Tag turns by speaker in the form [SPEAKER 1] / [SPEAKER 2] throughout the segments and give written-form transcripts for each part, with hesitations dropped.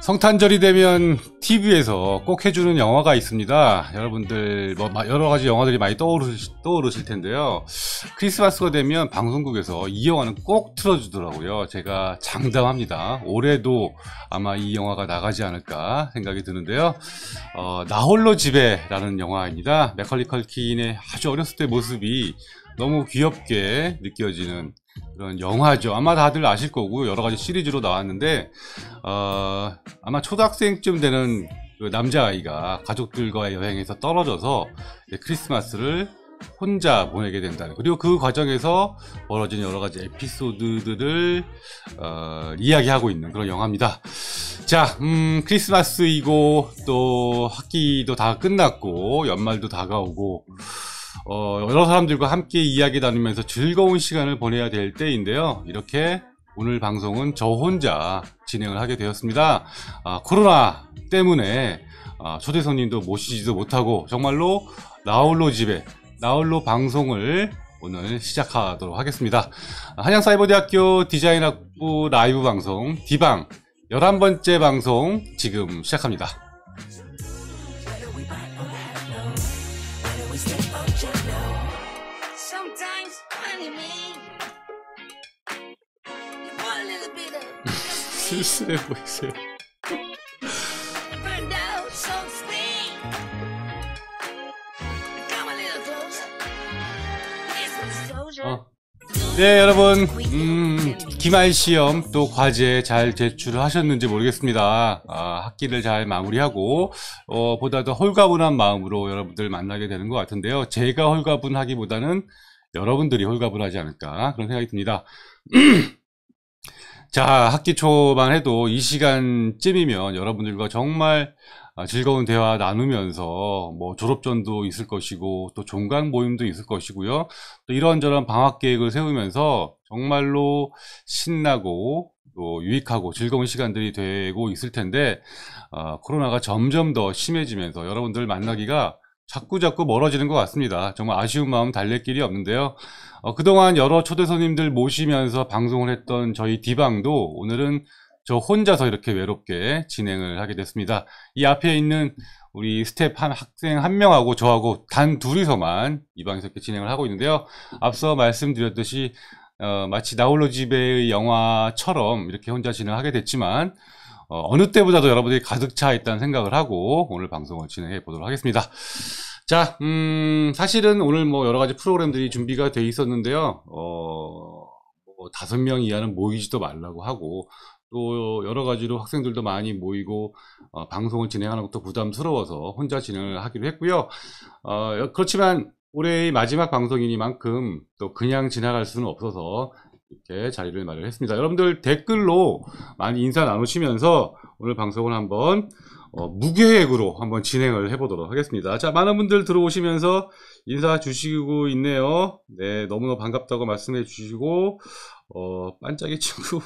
[SPEAKER 1] 성탄절이 되면 TV에서 꼭 해주는 영화가 있습니다. 여러분들 뭐 여러가지 영화들이 많이 떠오르실 텐데요. 크리스마스가 되면 방송국에서 이 영화는 꼭 틀어주더라고요. 제가 장담합니다. 올해도 아마 이 영화가 나가지 않을까 생각이 드는데요. 나 홀로 집에 라는 영화입니다. 맥컬리 컬킨의 아주 어렸을 때 모습이 너무 귀엽게 느껴지는 그런 영화죠. 아마 다들 아실 거고 여러가지 시리즈로 나왔는데 아마 초등학생쯤 되는 그 남자아이가 가족들과의 여행에서 떨어져서 크리스마스를 혼자 보내게 된다는, 그리고 그 과정에서 벌어진 여러가지 에피소드들을 이야기하고 있는 그런 영화입니다. 자, 크리스마스이고 또 학기도 다 끝났고 연말도 다가오고 여러 사람들과 함께 이야기 나누면서 즐거운 시간을 보내야 될 때인데요. 이렇게 오늘 방송은 저 혼자 진행을 하게 되었습니다. 코로나 때문에 초대 손님도 모시지도 못하고 정말로 나홀로 집에 나홀로 방송을 오늘 시작하도록 하겠습니다. 한양사이버대학교 디자인학부 라이브 방송 디방 11번째 방송 지금 시작합니다. 쓸쓸해 보이세요? 네, 여러분, 기말 시험 또 과제 잘 제출을 하셨는지 모르겠습니다. 학기를 잘 마무리하고 보다 더 홀가분한 마음으로 여러분들 만나게 되는 것 같은데요. 제가 홀가분하기보다는 여러분들이 홀가분하지 않을까 그런 생각이 듭니다. 자, 학기 초만 해도 이 시간쯤이면 여러분들과 정말 즐거운 대화 나누면서 뭐 졸업전도 있을 것이고 또 종강 모임도 있을 것이고요. 또 이런저런 방학 계획을 세우면서 정말로 신나고 또 유익하고 즐거운 시간들이 되고 있을 텐데 코로나가 점점 더 심해지면서 여러분들 만나기가 자꾸자꾸 멀어지는 것 같습니다. 정말 아쉬운 마음 달랠 길이 없는데요. 그동안 여러 초대 손님들 모시면서 방송을 했던 저희 디방도 오늘은 저 혼자서 이렇게 외롭게 진행을 하게 됐습니다. 이 앞에 있는 우리 스텝 학생 한 명하고 저하고 단 둘이서만 이 방에서 이렇게 진행을 하고 있는데요. 앞서 말씀드렸듯이 마치 나홀로 집의 영화처럼 이렇게 혼자 진행하게 됐지만 어느 때보다도 여러분들이 가득 차 있다는 생각을 하고 오늘 방송을 진행해 보도록 하겠습니다. 자, 사실은 오늘 뭐 여러 가지 프로그램들이 준비가 돼 있었는데요. 5명 이하는 모이지도 말라고 하고 또 여러 가지로 학생들도 많이 모이고 방송을 진행하는 것도 부담스러워서 혼자 진행을 하기로 했고요. 그렇지만 올해의 마지막 방송이니만큼 또 그냥 지나갈 수는 없어서 이렇게 자리를 마련했습니다. 여러분들 댓글로 많이 인사 나누시면서 오늘 방송을 한번 무계획으로 한번 진행을 해보도록 하겠습니다. 자, 많은 분들 들어오시면서 인사 주시고 있네요. 네, 너무너무 반갑다고 말씀해 주시고 반짝이 친구,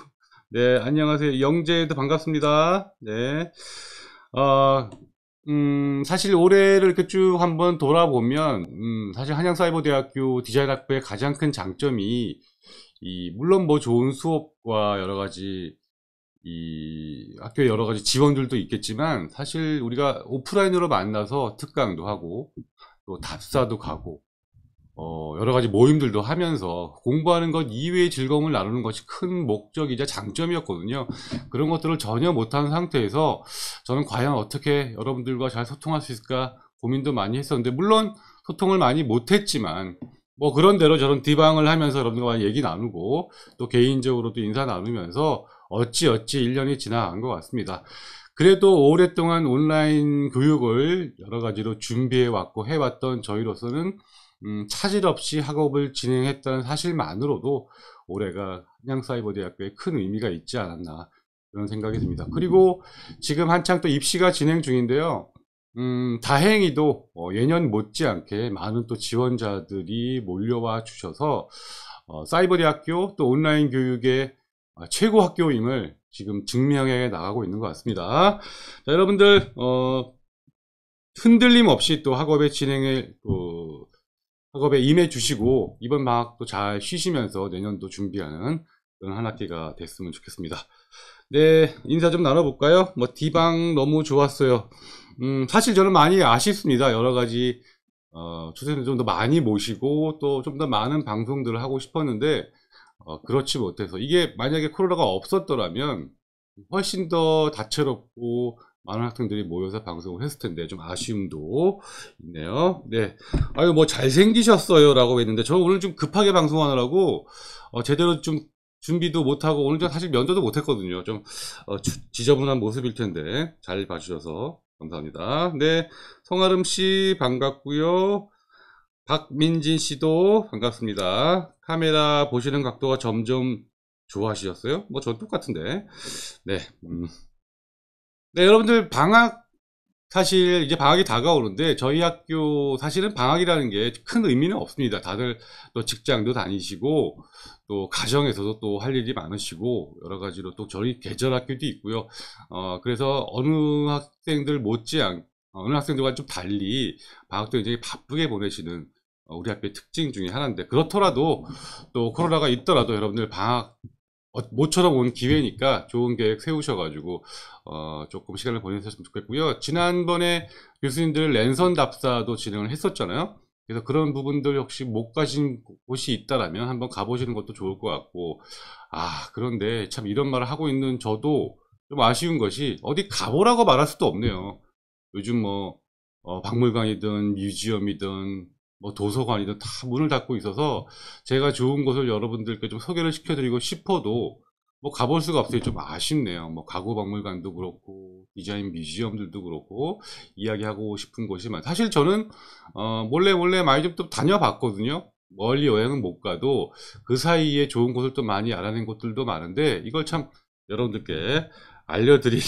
[SPEAKER 1] 네, 안녕하세요. 영재도 반갑습니다. 네. 사실 올해를 이렇게 쭉 한번 돌아보면, 사실 한양사이버대학교 디자인학부의 가장 큰 장점이, 물론 뭐 좋은 수업과 여러 가지, 학교의 여러 가지 지원들도 있겠지만, 사실 우리가 오프라인으로 만나서 특강도 하고, 또 답사도 가고, 여러 가지 모임들도 하면서 공부하는 것 이외의 즐거움을 나누는 것이 큰 목적이자 장점이었거든요. 그런 것들을 전혀 못한 상태에서 저는 과연 어떻게 여러분들과 잘 소통할 수 있을까 고민도 많이 했었는데, 물론 소통을 많이 못했지만 뭐 그런 대로 저런 디방을 하면서 여러분들과 얘기 나누고 또 개인적으로도 인사 나누면서 어찌어찌 1년이 지나간 것 같습니다. 그래도 오랫동안 온라인 교육을 여러 가지로 준비해 왔고 해왔던 저희로서는 차질 없이 학업을 진행했다는 사실만으로도 올해가 한양사이버대학교에 큰 의미가 있지 않았나 그런 생각이 듭니다. 그리고 지금 한창 또 입시가 진행 중인데요. 다행히도 예년 못지않게 많은 또 지원자들이 몰려와 주셔서 사이버대학교 또 온라인 교육의 최고 학교임을 지금 증명해 나가고 있는 것 같습니다. 자, 여러분들 흔들림 없이 또 학업의 진행에 학업에 임해 주시고 이번 방학도 잘 쉬시면서 내년도 준비하는 그런 한 학기가 됐으면 좋겠습니다. 네, 인사 좀 나눠볼까요? 뭐 디방 너무 좋았어요. 사실 저는 많이 아쉽습니다. 여러 가지 주제를 좀 더 많이 모시고 또 좀 더 많은 방송들을 하고 싶었는데 그렇지 못해서 이게 만약에 코로나가 없었더라면 훨씬 더 다채롭고 많은 학생들이 모여서 방송을 했을 텐데 좀 아쉬움도 있네요. 네, 아유 뭐 잘생기셨어요 라고 했는데 저 오늘 좀 급하게 방송하느라고 제대로 좀 준비도 못하고 오늘 사실 면도도 못했거든요. 좀 지저분한 모습일 텐데 잘 봐주셔서 감사합니다. 네, 성아름씨 반갑고요. 박민진 씨도 반갑습니다. 카메라 보시는 각도가 점점 좋아하셨어요? 뭐 저 똑같은데. 네, 네, 여러분들 방학 사실 이제 방학이 다가오는데 저희 학교 사실은 방학이라는 게 큰 의미는 없습니다. 다들 또 직장도 다니시고 또 가정에서도 또 할 일이 많으시고 여러 가지로 또 저희 계절 학교도 있고요. 그래서 어느 학생들과 좀 달리 방학도 굉장히 바쁘게 보내시는 우리 학교의 특징 중에 하나인데 그렇더라도 또 코로나가 있더라도 여러분들 방학 모처럼 온 기회니까 좋은 계획 세우셔가지고 조금 시간을 보내셨으면 좋겠고요. 지난번에 교수님들 랜선 답사도 진행을 했었잖아요. 그래서 그런 부분들 혹시 못 가신 곳이 있다라면 한번 가보시는 것도 좋을 것 같고 그런데 참 이런 말을 하고 있는 저도 좀 아쉬운 것이 어디 가보라고 말할 수도 없네요. 요즘 뭐 박물관이든 뮤지엄이든 뭐 도서관이든 다 문을 닫고 있어서 제가 좋은 곳을 여러분들께 좀 소개를 시켜드리고 싶어도 뭐 가볼 수가 없어요. 좀 아쉽네요. 뭐 가구박물관도 그렇고 디자인 뮤지엄들도 그렇고 이야기하고 싶은 곳이만 사실 저는 몰래 많이 좀 또 다녀봤거든요. 멀리 여행은 못 가도 그 사이에 좋은 곳을 또 많이 알아낸 곳들도 많은데 이걸 참 여러분들께 알려드릴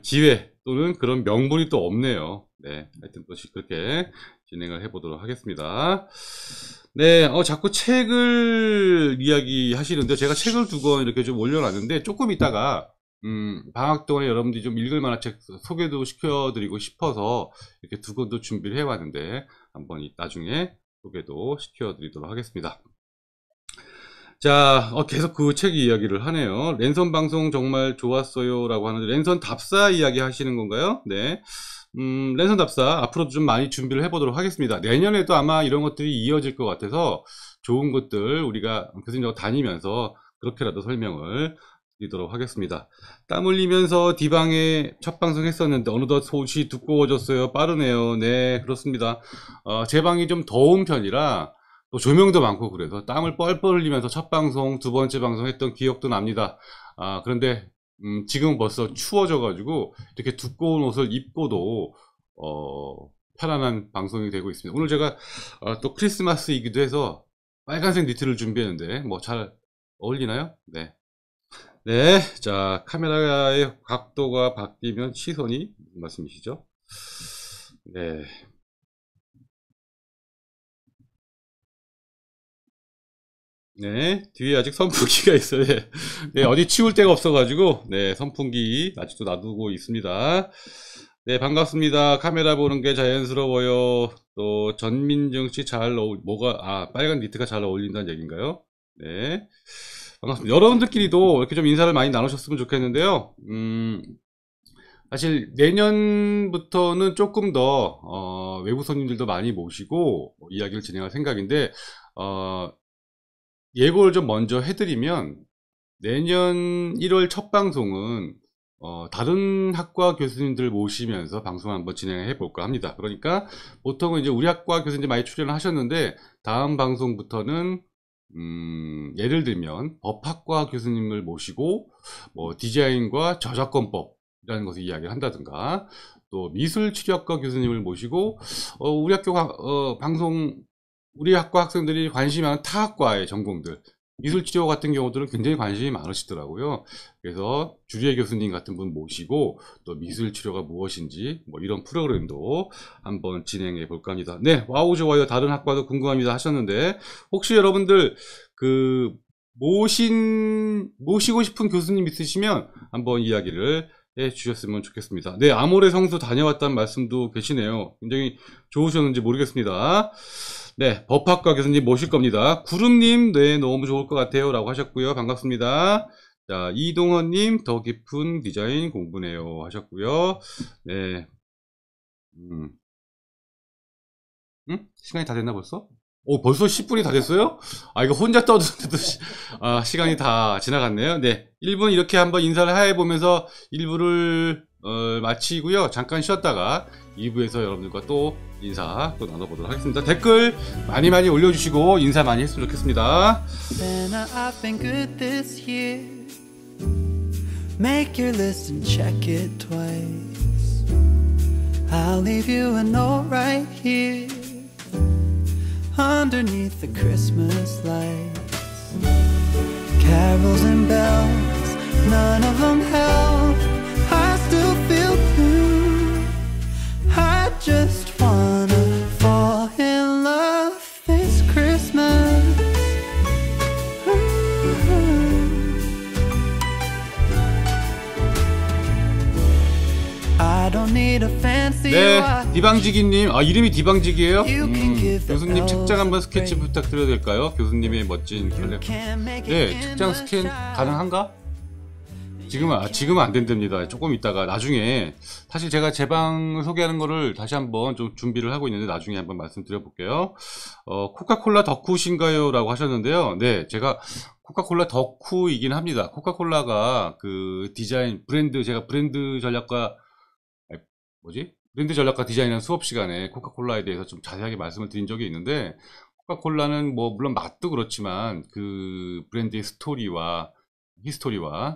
[SPEAKER 1] 기회 또는 그런 명분이 또 없네요. 네, 하여튼 또 그렇게 진행을 해보도록 하겠습니다. 네, 자꾸 책을 이야기 하시는데 제가 책을 2권 이렇게 좀 올려놨는데 조금 있다가 방학 동안에 여러분들이 좀 읽을 만한 책 소개도 시켜드리고 싶어서 이렇게 2권도 준비를 해왔는데 한번 나중에 소개도 시켜드리도록 하겠습니다. 자, 계속 그 책 이야기를 하네요. 랜선 방송 정말 좋았어요 라고 하는데 랜선 답사 이야기 하시는 건가요? 네. 랜선 답사 앞으로도 좀 많이 준비를 해보도록 하겠습니다. 내년에도 아마 이런 것들이 이어질 것 같아서 좋은 것들 우리가 교수님하고 다니면서 그렇게라도 설명을 드리도록 하겠습니다. 땀 흘리면서 디방에 첫 방송 했었는데 어느덧 소식이 두꺼워졌어요. 빠르네요. 네, 그렇습니다. 제 방이 좀 더운 편이라 또 조명도 많고 그래서 땀을 뻘뻘 흘리면서 첫 방송, 2번째 방송 했던 기억도 납니다. 그런데 지금 벌써 추워져 가지고 이렇게 두꺼운 옷을 입고도 편안한 방송이 되고 있습니다. 오늘 제가 또 크리스마스이기도 해서 빨간색 니트를 준비했는데 뭐 잘 어울리나요? 네. 네, 자 카메라의 각도가 바뀌면 시선이 무슨 말씀이시죠? 네. 네, 뒤에 아직 선풍기가 있어요. 네, 네, 어디 치울 데가 없어가지고, 네, 선풍기 아직도 놔두고 있습니다. 네, 반갑습니다. 카메라 보는 게 자연스러워요. 또, 전민정 씨 빨간 니트가 잘 어울린다는 얘기인가요? 네, 반갑습니다. 여러분들끼리도 이렇게 좀 인사를 많이 나누셨으면 좋겠는데요. 사실 내년부터는 조금 더, 외부 손님들도 많이 모시고, 이야기를 진행할 생각인데, 예고를 좀 먼저 해드리면 내년 1월 첫 방송은 다른 학과 교수님들 모시면서 방송 한번 진행해 볼까 합니다. 그러니까 보통은 이제 우리 학과 교수님들 많이 출연을 하셨는데 다음 방송부터는 예를 들면 법학과 교수님을 모시고 뭐 디자인과 저작권법이라는 것을 이야기를 한다든가 또 미술치료학과 교수님을 모시고 우리 학교 우리 학과 학생들이 관심이 많은 타학과의 전공들 미술치료 같은 경우들은 굉장히 관심이 많으시더라고요. 그래서 주리애 교수님 같은 분 모시고 또 미술치료가 무엇인지 뭐 이런 프로그램도 한번 진행해 볼까 합니다. 네, 와우 좋아요. 다른 학과도 궁금합니다 하셨는데 혹시 여러분들 모시고 싶은 교수님 있으시면 한번 이야기를 해 주셨으면 좋겠습니다. 네, 아모레 성수 다녀왔다는 말씀도 계시네요. 굉장히 좋으셨는지 모르겠습니다. 네, 법학과 교수님 모실 겁니다. 구름님, 네, 너무 좋을 것 같아요. 라고 하셨고요. 반갑습니다. 자, 이동헌님, 더 깊은 디자인 공부네요. 하셨고요. 네. 시간이 다 됐나 벌써? 벌써 10분이 다 됐어요? 이거 혼자 떠드는데도 시간이 다 지나갔네요. 네. 1분 이렇게 한번 인사를 해보면서 1부를 마치고요. 잠깐 쉬었다가 2부에서 여러분들과 또 인사 또 나눠보도록 하겠습니다. 댓글 많이 올려주시고 인사 많이 했으면 좋겠습니다.
[SPEAKER 2] I've been good this year. Make your list and check it twice. I'll leave you a note right here underneath the Christmas lights. Carols and bells, none of them help. I still feel blue. I just wanna fall in love this Christmas. I don't need a fancy
[SPEAKER 1] 네, 디방지기님, 이름이 디방지기예요? 교수님 책장 한번 스케치 부탁드려도 될까요? 교수님의 멋진 캘레. 네, 책장 스캔 가능한가? 지금은 안 된답니다. 조금 있다가 나중에 사실 제가 제 방을 소개하는 거를 다시 한번 좀 준비를 하고 있는데 나중에 한번 말씀드려 볼게요. 코카콜라 덕후신가요? 라고 하셨는데요. 네, 제가 코카콜라 덕후이긴 합니다. 코카콜라가 그 디자인 제가 브랜드 전략과 디자인이라는 수업 시간에 코카콜라에 대해서 좀 자세하게 말씀을 드린 적이 있는데, 코카콜라는 뭐 물론 맛도 그렇지만 그 브랜드의 히스토리와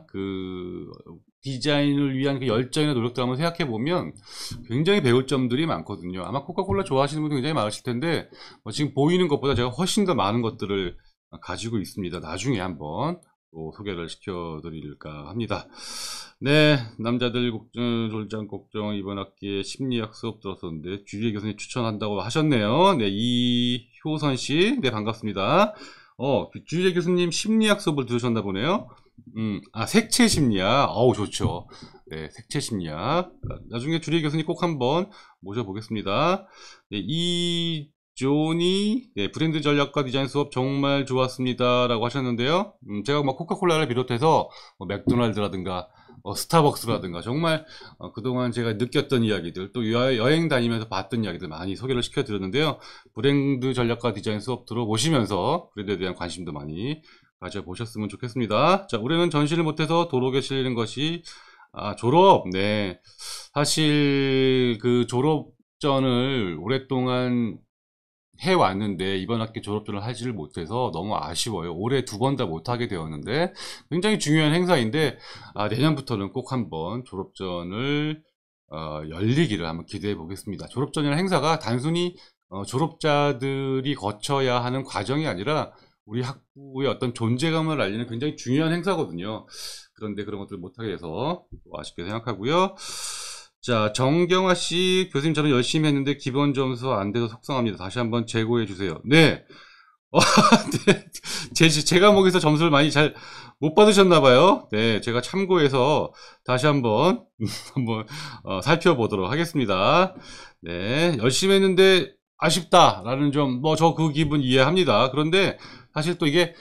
[SPEAKER 1] 그 디자인을 위한 그 열정이나 노력들 한번 생각해 보면 굉장히 배울 점들이 많거든요. 아마 코카콜라 좋아하시는 분들 굉장히 많으실 텐데 지금 보이는 것보다 제가 훨씬 더 많은 것들을 가지고 있습니다. 나중에 한번 또 소개를 시켜드릴까 합니다. 네, 남자들 졸장 걱정 이번 학기에 심리학 수업 들었었는데 주리애 교수님 추천한다고 하셨네요. 네, 이효선씨, 네, 반갑습니다. 주리애 교수님 심리학 수업을 들으셨나 보네요. 색채 심리학. 좋죠. 네, 색채 심리학. 나중에 주리애 교수님 꼭 한번 모셔보겠습니다. 네, 이존이, 네, 브랜드 전략과 디자인 수업 정말 좋았습니다. 라고 하셨는데요. 제가 코카콜라를 비롯해서 맥도날드라든가, 스타벅스라든가, 정말, 그동안 제가 느꼈던 이야기들, 또 여행 다니면서 봤던 이야기들 많이 소개를 시켜드렸는데요. 브랜드 전략과 디자인 수업 들어보시면서 브랜드에 대한 관심도 많이 가져보셨으면 좋겠습니다. 자, 올해는 전시를 못해서 도록에 실리는 것이, 졸업, 네. 사실, 그 졸업전을 오랫동안 해왔는데, 이번 학기 졸업전을 하지를 못해서 너무 아쉬워요. 올해 2번 다 못하게 되었는데, 굉장히 중요한 행사인데, 내년부터는 꼭 한번 졸업전을, 열리기를 한번 기대해 보겠습니다. 졸업전이라는 행사가 단순히, 졸업자들이 거쳐야 하는 과정이 아니라, 우리 학부의 어떤 존재감을 알리는 굉장히 중요한 행사거든요. 그런데 그런 것들을 못하게 돼서 아쉽게 생각하고요. 자, 정경화 씨, 교수님 저는 열심히 했는데 기본 점수 안 돼서 속상합니다. 다시 한번 재고해 주세요. 네. 네. 제 과목에서 점수를 많이 잘 못 받으셨나봐요. 네, 제가 참고해서 다시 한번 살펴보도록 하겠습니다. 네, 열심히 했는데 아쉽다라는 점, 저 그 기분 이해합니다. 그런데 사실 또 이게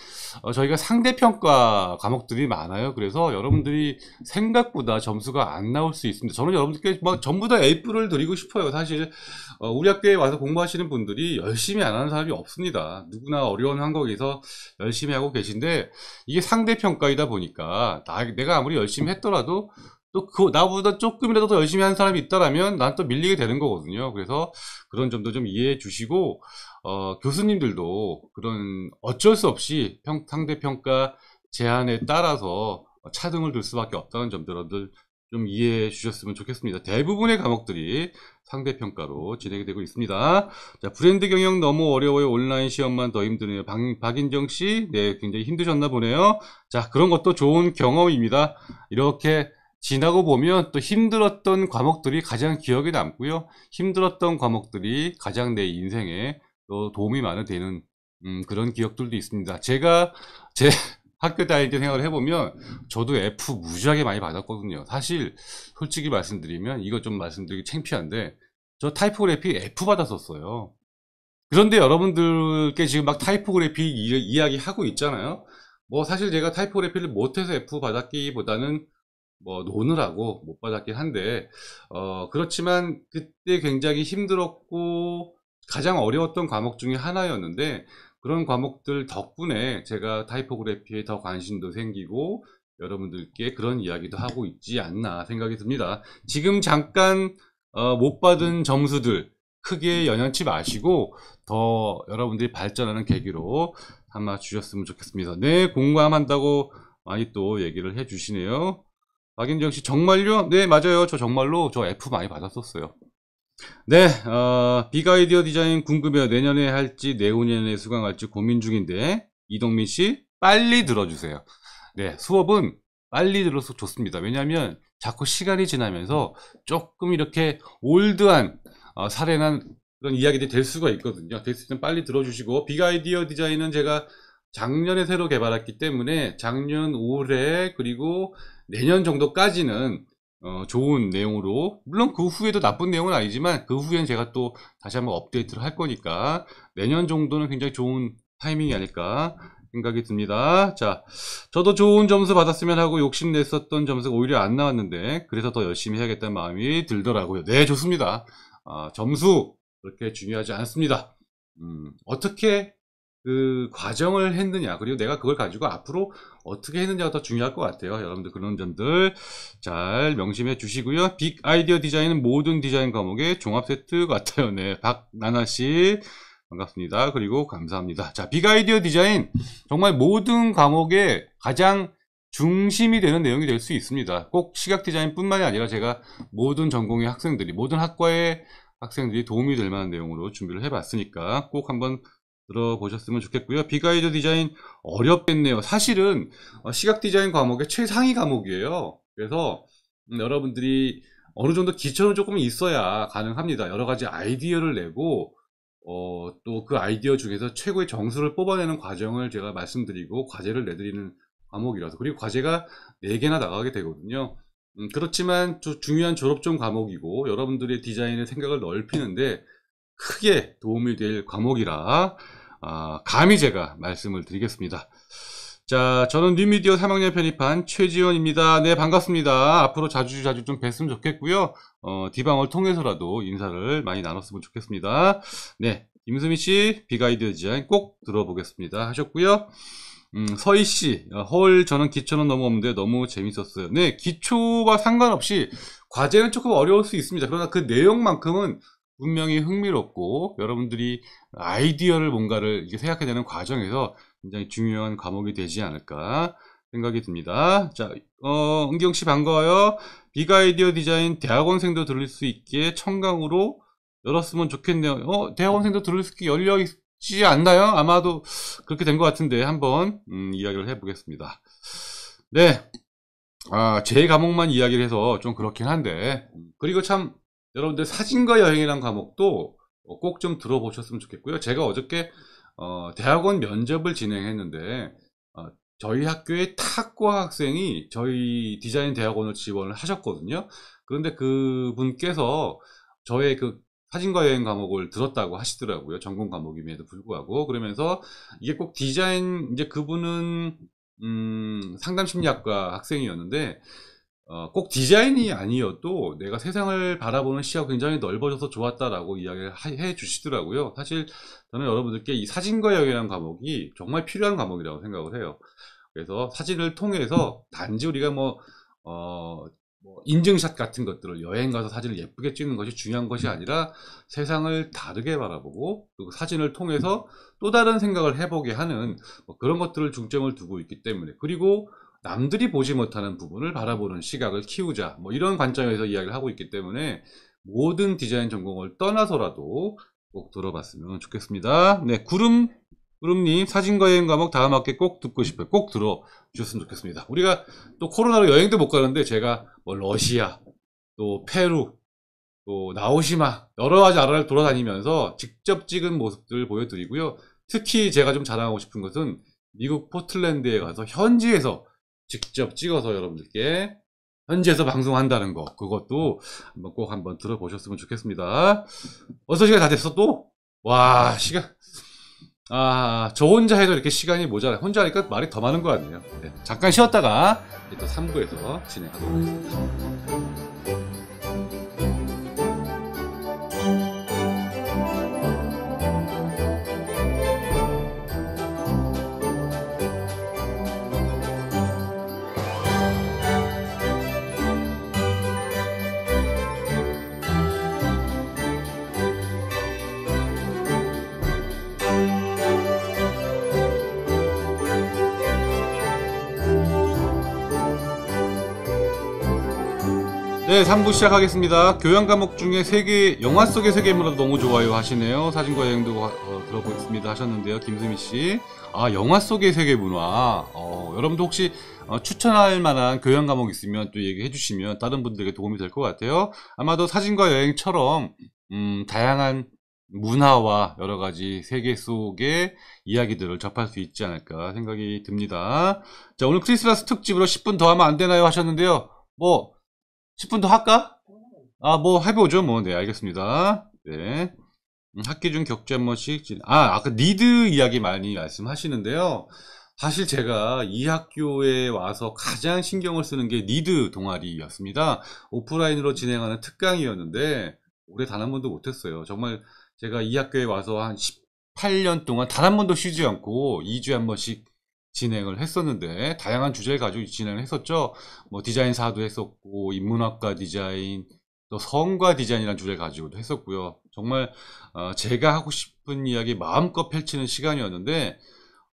[SPEAKER 1] 저희가 상대평가 과목들이 많아요. 그래서 여러분들이 생각보다 점수가 안 나올 수 있습니다. 저는 여러분들께 전부 다 A뿔을 드리고 싶어요. 사실 우리 학교에 와서 공부하시는 분들이 열심히 안 하는 사람이 없습니다. 누구나 어려운 환경에서 열심히 하고 계신데 이게 상대평가이다 보니까 내가 아무리 열심히 했더라도 또 나보다 조금이라도 더 열심히 하는 사람이 있다라면 난 또 밀리게 되는 거거든요. 그래서 그런 점도 좀 이해해 주시고, 교수님들도 그런 어쩔 수 없이 상대평가 제한에 따라서 차등을 둘 수밖에 없다는 점들을 좀 이해해 주셨으면 좋겠습니다. 대부분의 과목들이 상대평가로 진행이 되고 있습니다. 자, 브랜드 경영 너무 어려워요. 온라인 시험만 더 힘드네요. 박인정 씨, 네, 굉장히 힘드셨나 보네요. 자, 그런 것도 좋은 경험입니다. 이렇게 지나고 보면 또 힘들었던 과목들이 가장 기억에 남고요. 힘들었던 과목들이 가장 내 인생에 또 도움이 많이 되는 그런 기억들도 있습니다. 제가 제 학교 다닐 때 생각을 해보면 저도 F 무지하게 많이 받았거든요. 사실 솔직히 말씀드리면 이거 좀 말씀드리기 창피한데 저 타이포그래피 F 받았었어요. 그런데 여러분들께 지금 막 타이포그래피 이야기 하고 있잖아요. 뭐 사실 제가 타이포그래피를 못해서 F 받았기보다는 뭐 노느라고 못 받았긴 한데 그렇지만 그때 굉장히 힘들었고 가장 어려웠던 과목 중에 하나였는데 그런 과목들 덕분에 제가 타이포그래피에 더 관심도 생기고 여러분들께 그런 이야기도 하고 있지 않나 생각이 듭니다. 지금 잠깐 못 받은 점수들 크게 연연치 마시고 더 여러분들이 발전하는 계기로 삼아 주셨으면 좋겠습니다. 네, 공감한다고 많이 또 얘기를 해 주시네요. 박인정 씨, 정말요? 네, 맞아요. 저 정말로 저 F 많이 받았었어요. 네, 빅아이디어 디자인 궁금해요. 내년에 할지 내후년에 수강할지 고민 중인데 이동민 씨 빨리 들어주세요. 네, 수업은 빨리 들어서 좋습니다. 왜냐하면 자꾸 시간이 지나면서 조금 이렇게 올드한 살해난 그런 이야기들이 될 수가 있거든요. 됐을 땐 빨리 들어주시고 빅아이디어 디자인은 제가 작년에 새로 개발했기 때문에 작년 올해 그리고 내년 정도까지는 좋은 내용으로 물론 그 후에도 나쁜 내용은 아니지만 그 후엔 제가 또 다시 한번 업데이트를 할 거니까 내년 정도는 굉장히 좋은 타이밍이 아닐까 생각이 듭니다. 자, 저도 좋은 점수 받았으면 하고 욕심냈었던 점수가 오히려 안 나왔는데 그래서 더 열심히 해야겠다는 마음이 들더라고요. 네, 좋습니다. 점수 그렇게 중요하지 않습니다. 어떻게 그 과정을 했느냐 그리고 내가 그걸 가지고 앞으로 어떻게 했느냐가 더 중요할 것 같아요. 여러분들 그런 점들 잘 명심해 주시고요. 빅 아이디어 디자인은 모든 디자인 과목의 종합 세트 같아요. 네, 박나나씨 반갑습니다. 그리고 감사합니다. 자, 빅 아이디어 디자인 정말 모든 과목의 가장 중심이 되는 내용이 될 수 있습니다. 꼭 시각 디자인 뿐만이 아니라 제가 모든 전공의 학생들이 모든 학과의 학생들이 도움이 될 만한 내용으로 준비를 해봤으니까 꼭 한번 들어보셨으면 좋겠고요. 빅아이디어 디자인 어렵겠네요. 사실은 시각 디자인 과목의 최상위 과목이에요. 그래서 여러분들이 어느 정도 기초는 조금 있어야 가능합니다. 여러 가지 아이디어를 내고 또 그 아이디어 중에서 최고의 정수를 뽑아내는 과정을 제가 말씀드리고 과제를 내드리는 과목이라서 그리고 과제가 4개나 나가게 되거든요. 그렇지만 중요한 졸업종 과목이고 여러분들의 디자인의 생각을 넓히는데 크게 도움이 될 과목이라 감히 제가 말씀을 드리겠습니다. 자, 저는 뉴미디어 3학년 편입한 최지원입니다. 네, 반갑습니다. 앞으로 자주 좀 뵀으면 좋겠고요. 디방을 통해서라도 인사를 많이 나눴으면 좋겠습니다. 네, 김수미씨 빅아이디어 디자인 꼭 들어보겠습니다 하셨고요. 서희씨, 헐, 저는 기초는 너무 없는데 너무 재밌었어요. 네, 기초와 상관없이 과제는 조금 어려울 수 있습니다. 그러나 그 내용만큼은 분명히 흥미롭고 여러분들이 아이디어를 뭔가를 이렇게 생각해내는 과정에서 굉장히 중요한 과목이 되지 않을까 생각이 듭니다. 자, 은경씨 반가워요. 빅아이디어 디자인 대학원생도 들을 수 있게 청강으로 열었으면 좋겠네요. 대학원생도 들을 수 있게 열려 있지 않나요? 아마도 그렇게 된 것 같은데 한번 이야기를 해보겠습니다. 네, 제 과목만 이야기를 해서 좀 그렇긴 한데 그리고 참 여러분들 사진과 여행이란 과목도 꼭 좀 들어보셨으면 좋겠고요. 제가 어저께 대학원 면접을 진행했는데 저희 학교의 탁과 학생이 저희 디자인 대학원을 지원을 하셨거든요. 그런데 그분께서 저의 그 사진과 여행 과목을 들었다고 하시더라고요. 전공 과목임에도 불구하고. 그러면서 이게 꼭 디자인, 이제 그분은 상담심리학과 학생이었는데 꼭 디자인이 아니어도 내가 세상을 바라보는 시야가 굉장히 넓어져서 좋았다라고 이야기를 해 주시더라고요. 사실 저는 여러분들께 이 사진과 여행이라는 과목이 정말 필요한 과목이라고 생각을 해요. 그래서 사진을 통해서 단지 우리가 뭐 인증샷 같은 것들을 여행 가서 사진을 예쁘게 찍는 것이 중요한 것이 아니라 세상을 다르게 바라보고 그 사진을 통해서 또 다른 생각을 해보게 하는 뭐 그런 것들을 중점을 두고 있기 때문에, 그리고 남들이 보지 못하는 부분을 바라보는 시각을 키우자, 뭐 이런 관점에서 이야기를 하고 있기 때문에 모든 디자인 전공을 떠나서라도 꼭 들어봤으면 좋겠습니다. 네, 구름님 사진과 여행 과목 다음 학기에 꼭 듣고 싶어요. 꼭 들어주셨으면 좋겠습니다. 우리가 또 코로나로 여행도 못 가는데 제가 뭐 러시아, 또 페루, 또 나오시마 여러 가지 나라를 돌아다니면서 직접 찍은 모습들을 보여드리고요. 특히 제가 좀 자랑하고 싶은 것은 미국 포틀랜드에 가서 현지에서 직접 찍어서 여러분들께 현지에서 방송한다는 거, 그것도 꼭 한번 들어보셨으면 좋겠습니다. 어서 시간 다 됐어 또? 와, 시간. 저 혼자 해도 이렇게 시간이 모자라. 혼자 하니까 말이 더 많은 거 아니에요. 네, 잠깐 쉬었다가 또 3부에서 진행하도록 하겠습니다. 네, 3부 시작하겠습니다. 교양 과목 중에 영화 속의 세계문화도 너무 좋아요 하시네요. 사진과 여행도 들어보겠습니다 하셨는데요. 김수미씨. 영화 속의 세계문화. 여러분도 혹시 추천할 만한 교양 과목 있으면 또 얘기해 주시면 다른 분들에게 도움이 될 것 같아요. 아마도 사진과 여행처럼, 다양한 문화와 여러 가지 세계 속의 이야기들을 접할 수 있지 않을까 생각이 듭니다. 자, 오늘 크리스마스 특집으로 10분 더 하면 안 되나요 하셨는데요. 10분 더 할까? 뭐 해보죠. 네, 알겠습니다. 네. 학기 중 격주 한 번씩 아까 니드 이야기 많이 말씀하시는데요. 사실 제가 이 학교에 와서 가장 신경을 쓰는 게 니드 동아리였습니다. 오프라인으로 진행하는 특강이었는데 올해 단 한 번도 못했어요. 정말 제가 이 학교에 와서 한 18년 동안 단 한 번도 쉬지 않고 2주에 한 번씩 진행을 했었는데, 다양한 주제를 가지고 진행을 했었죠. 뭐 디자인사도 했었고, 인문학과 디자인, 또 성과 디자인이라는 주제를 가지고도 했었고요. 정말 제가 하고 싶은 이야기 마음껏 펼치는 시간이었는데,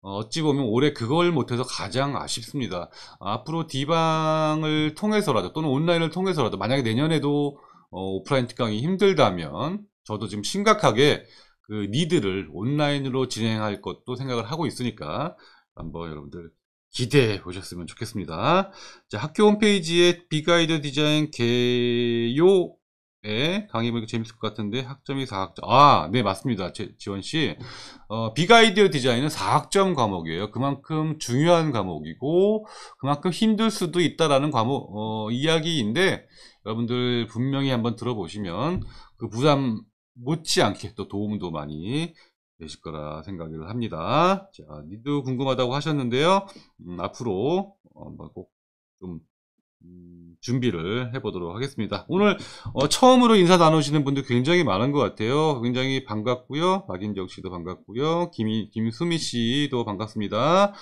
[SPEAKER 1] 어찌 보면 올해 그걸 못해서 가장 아쉽습니다. 앞으로 디방을 통해서라도 또는 온라인을 통해서라도, 만약에 내년에도 오프라인 특강이 힘들다면 저도 지금 심각하게 그 니드를 온라인으로 진행할 것도 생각을 하고 있으니까 한번 여러분들 기대해 보셨으면 좋겠습니다. 자, 학교 홈페이지에 빅아이디어 디자인 개요에 강의 보니까 재밌을 것 같은데 학점이 4학점. 네, 맞습니다. 지원씨. 빅아이디어 디자인은 4학점 과목이에요. 그만큼 중요한 과목이고 그만큼 힘들 수도 있다라는 이야기인데, 여러분들 분명히 한번 들어보시면 그 부담 못지않게 또 도움도 많이 되실 거라 생각을 합니다. 자, 니드 궁금하다고 하셨는데요. 앞으로 꼭 좀 준비를 해보도록 하겠습니다. 오늘 처음으로 인사 나누시는 분들 굉장히 많은 것 같아요. 굉장히 반갑고요. 박인정 씨도 반갑고요. 김수미 씨도 반갑습니다.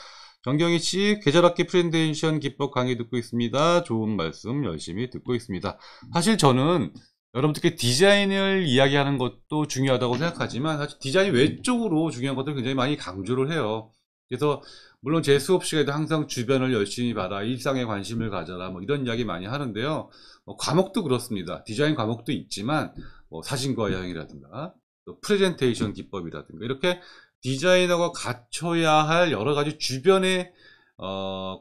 [SPEAKER 1] 정경희 씨, 계절학기 프레젠테이션 기법 강의 듣고 있습니다. 좋은 말씀 열심히 듣고 있습니다. 사실 저는 여러분들께 디자인을 이야기하는 것도 중요하다고 생각하지만 사실 디자인 외적으로 중요한 것들 굉장히 많이 강조를 해요. 그래서 물론 제 수업 시간에도 항상 주변을 열심히 봐라, 일상에 관심을 가져라, 뭐 이런 이야기 많이 하는데요. 과목도 그렇습니다. 디자인 과목도 있지만 사진과 여행이라든가 또 프레젠테이션 기법이라든가 이렇게 디자이너가 갖춰야 할 여러 가지 주변의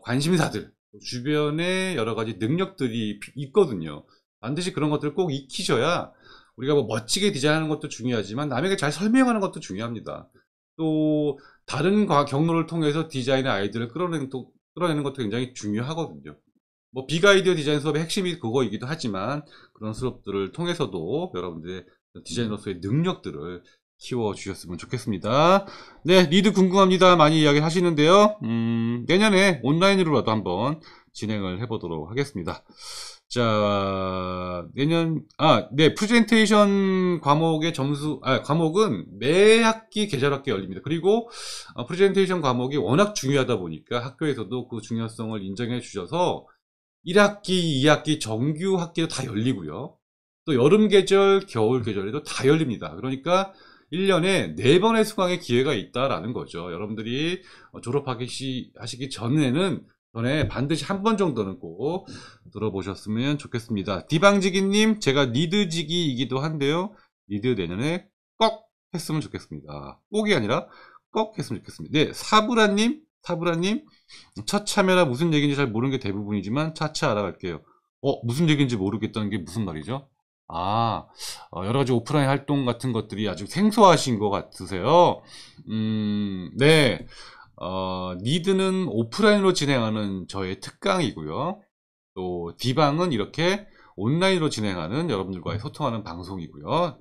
[SPEAKER 1] 관심사들, 주변의 여러 가지 능력들이 있거든요. 반드시 그런 것들을 꼭 익히셔야, 우리가 뭐 멋지게 디자인하는 것도 중요하지만 남에게 잘 설명하는 것도 중요합니다. 또 다른 경로를 통해서 디자인의 아이디어를 끌어내는 것도 굉장히 중요하거든요. 뭐 빅아이디어 디자인 수업의 핵심이 그거이기도 하지만 그런 수업들을 통해서도 여러분들의 디자이너로서의 능력들을 키워주셨으면 좋겠습니다. 네, 니드 궁금합니다. 많이 이야기 하시는데요. 내년에 온라인으로라도 한번 진행을 해보도록 하겠습니다. 자, 네, 프레젠테이션 과목의 과목은 매 학기 계절학기 열립니다. 그리고 프레젠테이션 과목이 워낙 중요하다 보니까 학교에서도 그 중요성을 인정해 주셔서 1학기, 2학기 정규 학기도 다 열리고요. 또 여름 계절, 겨울 계절에도 다 열립니다. 그러니까 1년에 4번의 수강의 기회가 있다라는 거죠. 여러분들이 하시기 전에 반드시 한 번 정도는 꼭 들어보셨으면 좋겠습니다. 디방지기님, 제가 니드지기이기도 한데요. 니드 내년에 꼭 했으면 좋겠습니다. 꼭이 아니라 꼭 했으면 좋겠습니다. 네, 사브라님, 첫 참여라 무슨 얘기인지 잘 모르는 게 대부분이지만 차차 알아갈게요. 무슨 얘기인지 모르겠다는 게 무슨 말이죠? 여러 가지 오프라인 활동 같은 것들이 아주 생소하신 것 같으세요. 네. 니드는 오프라인으로 진행하는 저의 특강이고요. 또 디방은 이렇게 온라인으로 진행하는 여러분들과의 소통하는 방송이고요.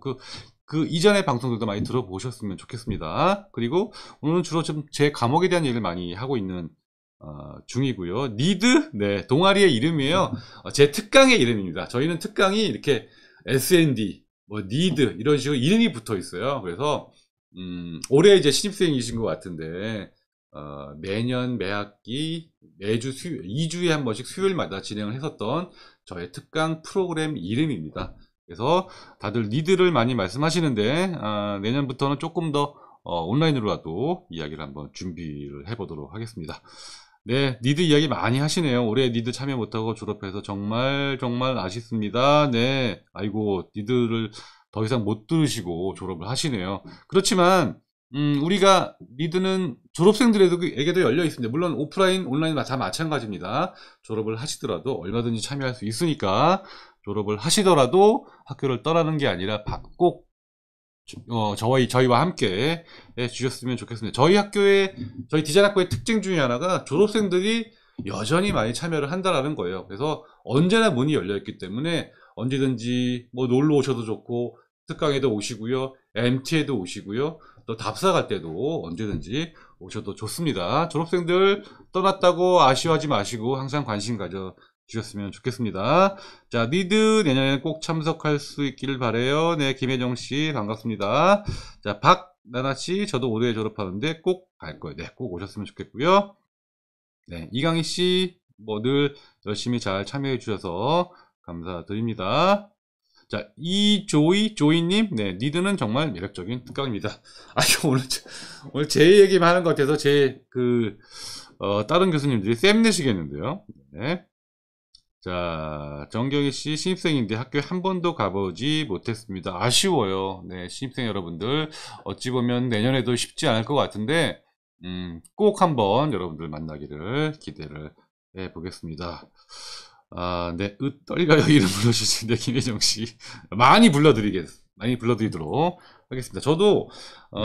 [SPEAKER 1] 그 이전의 방송들도 많이 들어보셨으면 좋겠습니다. 그리고 오늘은 주로 좀 제 과목에 대한 얘기를 많이 하고 있는 중이고요. 니드, 네, 동아리의 이름이에요. 제 특강의 이름입니다. 저희는 특강이 이렇게 SND, 니드 이런 식으로 이름이 붙어 있어요. 그래서 올해 이제 신입생이신 것 같은데 매년 매학기 매주 2주에 한 번씩 수요일마다 진행을 했었던 저의 특강 프로그램 이름입니다. 그래서 다들 니드를 많이 말씀하시는데 내년부터는 조금 더 온라인으로라도 이야기를 한번 준비를 해보도록 하겠습니다. 네, 니드 이야기 많이 하시네요. 올해 니드 참여 못하고 졸업해서 정말 아쉽습니다. 네, 아이고 니드를 더 이상 못 들으시고 졸업을 하시네요. 그렇지만 우리가 니드는 졸업생들에게도 열려 있습니다. 물론 오프라인, 온라인 다 마찬가지입니다. 졸업을 하시더라도 얼마든지 참여할 수 있으니까 졸업을 하시더라도 학교를 떠나는 게 아니라 꼭 저희와 함께 해주셨으면 좋겠습니다. 저희 디자인학과의 특징 중에 하나가 졸업생들이 여전히 많이 참여를 한다라는 거예요. 그래서 언제나 문이 열려있기 때문에 언제든지 놀러 오셔도 좋고 특강에도 오시고요, MT에도 오시고요, 또 답사 갈 때도 언제든지 오셔도 좋습니다. 졸업생들 떠났다고 아쉬워하지 마시고 항상 관심 가져 주셨으면 좋겠습니다. 자, 니드 내년에 꼭 참석할 수 있기를 바래요. 네, 김혜정씨 반갑습니다. 자, 박나나씨 저도 올해 졸업하는데 꼭 갈 거예요. 네, 꼭 오셨으면 좋겠고요. 네, 이강희씨 늘 열심히 잘 참여해 주셔서 감사드립니다. 자, 조이님, 네, 니드는 정말 매력적인 특강입니다. 오늘 제 얘기만 하는 것 같아서 다른 교수님들이 쌤 내시겠는데요. 네. 자, 정경희씨 신입생인데 학교에 한 번도 가보지 못했습니다. 아쉬워요. 네, 신입생 여러분들 어찌 보면 내년에도 쉽지 않을 것 같은데 꼭 한번 여러분들 만나기를 기대를 해보겠습니다. 네, 떨려요. 이름 불러주신데 김혜정씨 많이 불러드리도록 하겠습니다. 저도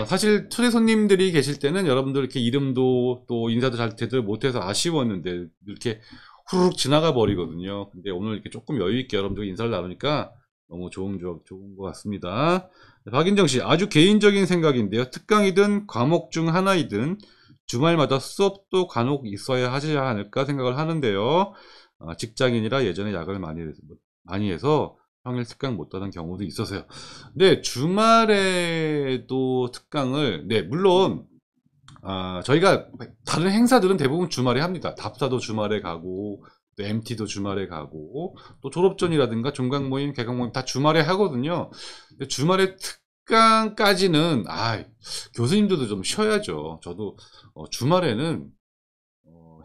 [SPEAKER 1] 사실 초대 손님들이 계실 때는 여러분들 이렇게 이름도 또 인사도 잘 제대로 못해서 아쉬웠는데 이렇게 후루룩 지나가 버리거든요. 근데 오늘 이렇게 조금 여유있게 여러분들 인사를 나누니까 너무 좋은 것 같습니다. 박인정씨, 아주 개인적인 생각인데요. 특강이든 과목 중 하나이든 주말마다 수업도 간혹 있어야 하지 않을까 생각을 하는데요. 직장인이라 예전에 야근을 많이 해서 평일 특강 못 하는 경우도 있어서요. 네, 주말에도 특강을, 네, 물론 저희가 다른 행사들은 대부분 주말에 합니다. 답사도 주말에 가고 또 MT도 주말에 가고 또 졸업전이라든가 종강 모임, 개강 모임 다 주말에 하거든요. 근데 주말에 특강까지는 교수님들도 좀 쉬어야죠. 저도 주말에는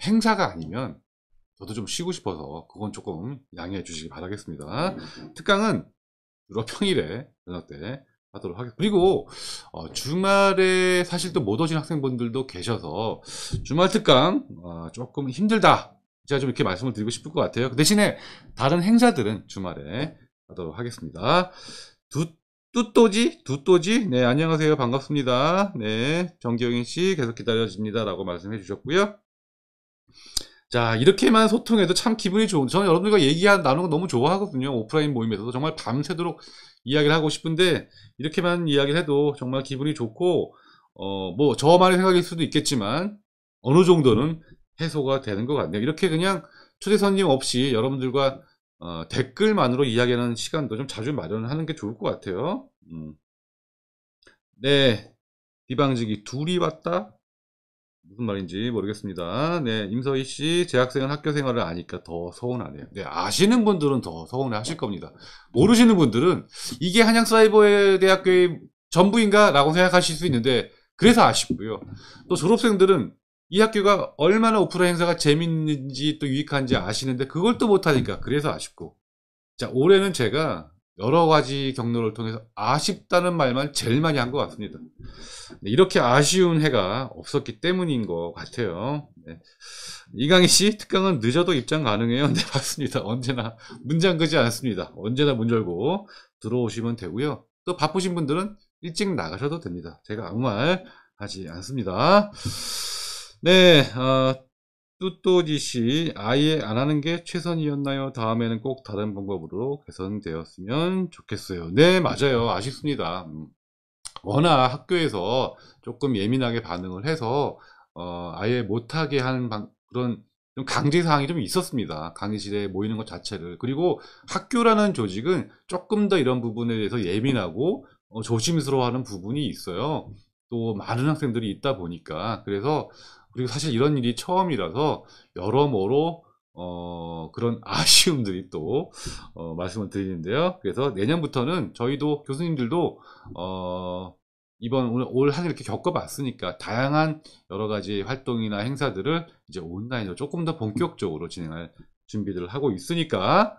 [SPEAKER 1] 행사가 아니면 저도 좀 쉬고 싶어서 그건 조금 양해해 주시기 바라겠습니다. 특강은 주로 평일에 저녁 때 하도록 하겠습니다. 그리고 주말에 사실 또 못 오신 학생분들도 계셔서 주말 특강 조금 힘들다, 제가 좀 이렇게 말씀을 드리고 싶을 것 같아요. 그 대신에 다른 행사들은 주말에 하도록 하겠습니다. 두또지 네, 안녕하세요, 반갑습니다. 네, 정기영인씨 계속 기다려집니다 라고 말씀해 주셨고요. 자, 이렇게만 소통해도 참 기분이 좋은, 저는 여러분들과 나누는 거 너무 좋아하거든요. 오프라인 모임에서도 정말 밤새도록 이야기를 하고 싶은데 이렇게만 이야기를 해도 정말 기분이 좋고 저만의 생각일 수도 있겠지만 어느 정도는 해소가 되는 것 같네요. 이렇게 그냥 초대 손님 없이 여러분들과 댓글만으로 이야기하는 시간도 좀 자주 마련하는 게 좋을 것 같아요. 네, 비방지기 둘이 왔다. 무슨 말인지 모르겠습니다. 네, 임서희 씨, 재학생은 학교 생활을 아니까 더 서운하네요. 네, 아시는 분들은 더 서운해 하실 겁니다. 모르시는 분들은 이게 한양사이버대학교의 전부인가? 라고 생각하실 수 있는데, 그래서 아쉽고요. 또 졸업생들은 이 학교가 얼마나 오프라인 행사가 재밌는지 또 유익한지 아시는데, 그걸 또 못하니까, 그래서 아쉽고. 자, 올해는 제가 여러 가지 경로를 통해서 아쉽다는 말만 제일 많이 한 것 같습니다. 네, 이렇게 아쉬운 해가 없었기 때문인 것 같아요. 네. 이강희 씨, 특강은 늦어도 입장 가능해요. 네, 맞습니다. 언제나 문 잠그지 않습니다. 언제나 문 열고 들어오시면 되고요. 또 바쁘신 분들은 일찍 나가셔도 됩니다. 제가 아무 말 하지 않습니다. 네, 뚜또지 씨, 아예 안 하는 게 최선이었나요? 다음에는 꼭 다른 방법으로 개선되었으면 좋겠어요. 네, 맞아요. 아쉽습니다. 워낙 학교에서 조금 예민하게 반응을 해서, 아예 못하게 하는 그런 좀 강제사항이 좀 있었습니다. 강의실에 모이는 것 자체를. 그리고 학교라는 조직은 조금 더 이런 부분에 대해서 예민하고, 조심스러워하는 부분이 있어요. 또 많은 학생들이 있다 보니까. 그리고 사실 이런 일이 처음이라서 여러모로 그런 아쉬움들이 또 말씀을 드리는데요. 그래서 내년부터는 저희도 교수님들도 이번 올 한 해 이렇게 겪어봤으니까 다양한 여러 가지 활동이나 행사들을 이제 온라인으로 조금 더 본격적으로 진행할 준비들을 하고 있으니까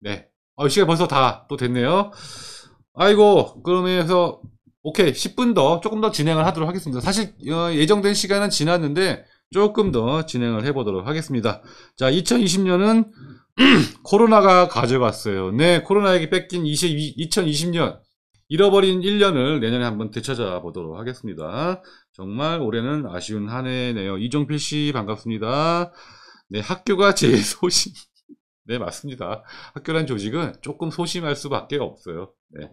[SPEAKER 1] 네. 시간 벌써 다 또 됐네요. 아이고, 그러면서 오케이, 10분 더 조금 더 진행을 하도록 하겠습니다. 사실 예정된 시간은 지났는데 조금 더 진행을 해보도록 하겠습니다. 자, 2020년은 코로나가 가져갔어요. 네, 코로나에게 뺏긴 2020년 잃어버린 1년을 내년에 한번 되찾아 보도록 하겠습니다. 정말 올해는 아쉬운 한 해네요. 이종필 씨 반갑습니다. 네, 학교가 제일 소심. 네, 맞습니다. 학교란 조직은 조금 소심할 수밖에 없어요. 네.